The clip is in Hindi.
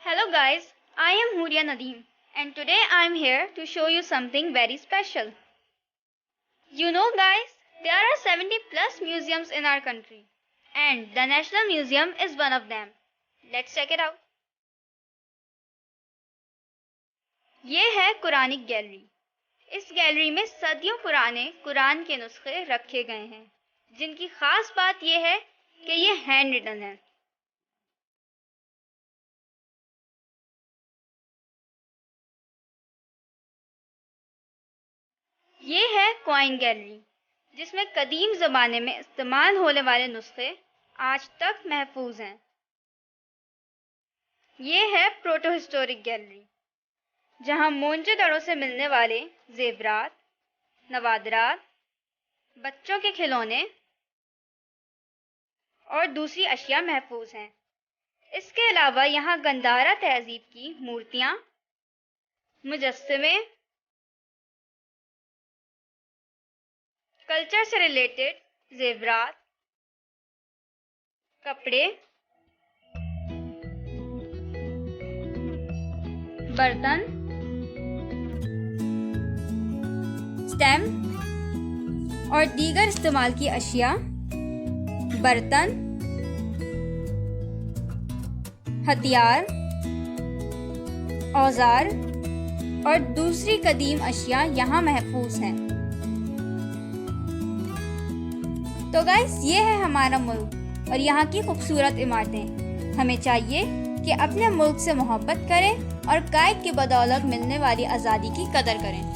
Hello guys, I am Huria Nadeem and today I am here to show you something very special. You know guys, there are 70 plus museums in our country and the National Museum is one of them. Let's check it out. ये है कुरानिक गैलरी। इस गैलरी में सदियों पुराने कुरान के नुस्खे रखे गए हैं, जिनकी खास बात यह है कि ये हैंड रिटन है। ये है कॉइन गैलरी, जिसमें कदीम ज़माने में इस्तेमाल होने वाले नुस्खे आज तक महफूज हैं। ये है प्रोटो हिस्टोरिक गैलरी, जहां मोहनजोदड़ो से मिलने वाले जेवरात, नवादरात, बच्चों के खिलौने और दूसरी अशिया महफूज हैं। इसके अलावा यहाँ गंधारा तहजीब की मूर्तियाँ, मुजस्समे, कल्चर से रिलेटेड जेवरात, कपड़े, बर्तन, स्टैम्प और दीगर इस्तेमाल की अशिया, बर्तन, हथियार, औजार और दूसरी कदीम अशिया यहाँ महफूज हैं। तो गाइस, ये है हमारा मुल्क और यहाँ की खूबसूरत इमारतें। हमें चाहिए कि अपने मुल्क से मोहब्बत करें और कायद की बदौलत मिलने वाली आज़ादी की कदर करें।